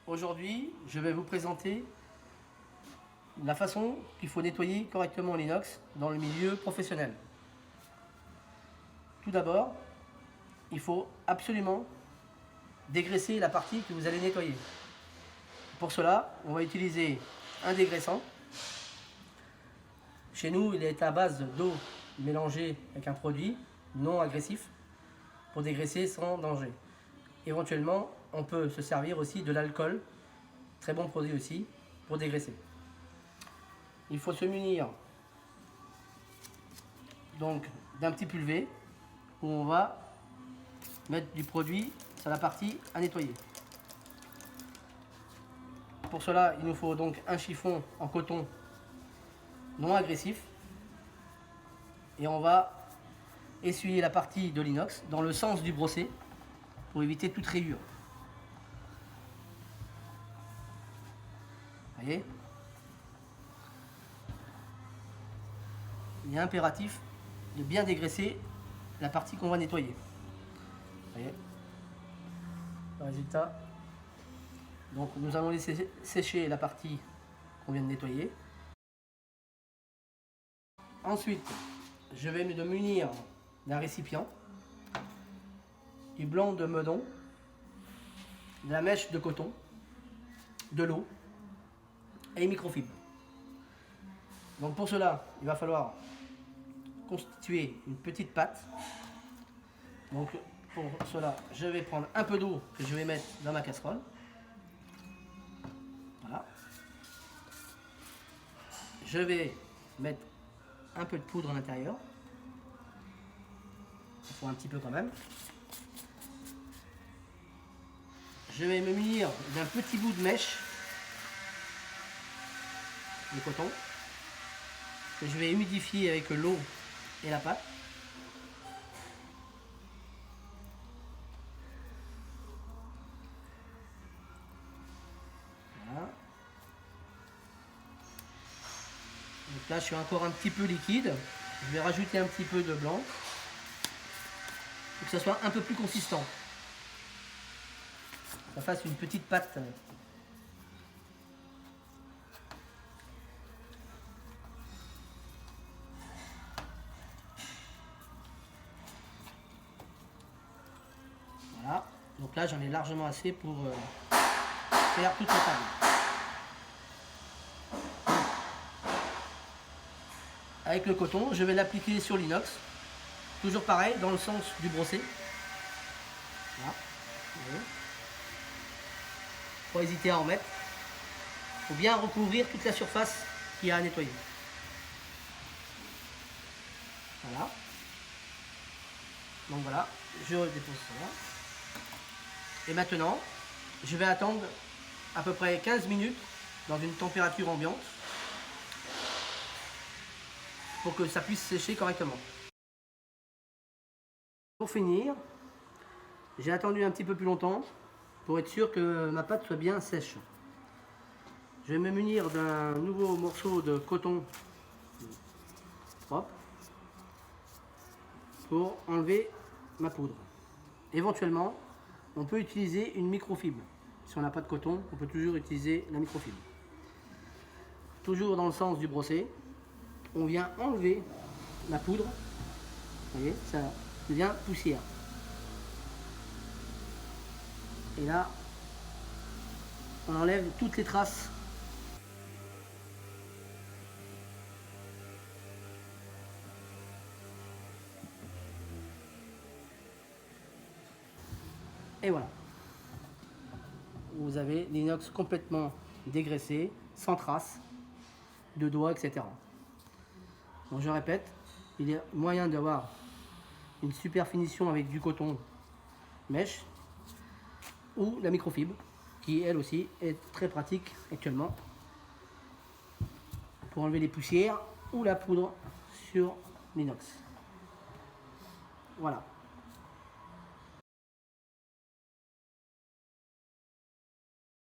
Aujourd'hui, je vais vous présenter la façon qu'il faut nettoyer correctement l'inox dans le milieu professionnel. Tout d'abord, il faut absolument dégraisser la partie que vous allez nettoyer. Pour cela, on va utiliser un dégraissant. Chez nous, il est à base d'eau mélangée avec un produit non agressif pour dégraisser sans danger. Éventuellement, on peut se servir aussi de l'alcool, très bon produit aussi, pour dégraisser. Il faut se munir donc d'un petit pulvé où on va mettre du produit sur la partie à nettoyer. Pour cela, il nous faut donc un chiffon en coton non agressif et on va essuyer la partie de l'inox dans le sens du brossé pour éviter toute rayure. Vous voyez ? Il est impératif de bien dégraisser la partie qu'on va nettoyer. Vous voyez le résultat. Donc nous allons laisser sécher la partie qu'on vient de nettoyer. Ensuite, je vais me munir d'un récipient, du blanc de meudon, de la mèche de coton, de l'eau et une microfibre. Donc pour cela, il va falloir constituer une petite pâte. Donc pour cela, je vais prendre un peu d'eau que je vais mettre dans ma casserole. Voilà. Je vais mettre un peu de poudre à l'intérieur. Il faut un petit peu quand même. Je vais me munir d'un petit bout de mèche de coton que je vais humidifier avec l'eau et la pâte. Voilà. Donc là, je suis encore un petit peu liquide. Je vais rajouter un petit peu de blanc pour que ça soit un peu plus consistant. Ça fasse une petite pâte. Voilà. Donc là, j'en ai largement assez pour faire toute la table. Avec le coton, je vais l'appliquer sur l'inox. Toujours pareil, dans le sens du brossé. Voilà. Faut hésiter à en mettre. Il faut bien recouvrir toute la surface qu'il y a à nettoyer. Voilà. Donc voilà, je dépose ça. Et maintenant, je vais attendre à peu près 15 minutes dans une température ambiante pour que ça puisse sécher correctement. Pour finir, j'ai attendu un petit peu plus longtemps pour être sûr que ma pâte soit bien sèche. Je vais me munir d'un nouveau morceau de coton propre pour enlever ma poudre. Éventuellement, on peut utiliser une microfibre. Si on n'a pas de coton, on peut toujours utiliser la microfibre. Toujours dans le sens du brossé, on vient enlever la poudre. Vous voyez, ça devient poussière. Et là, on enlève toutes les traces. Et voilà. Vous avez l'inox complètement dégraissé, sans traces de doigts, etc. Donc je répète, il y a moyen d'avoir une super finition avec du coton mèche ou la microfibre qui elle aussi est très pratique actuellement pour enlever les poussières ou la poudre sur l'inox. Voilà.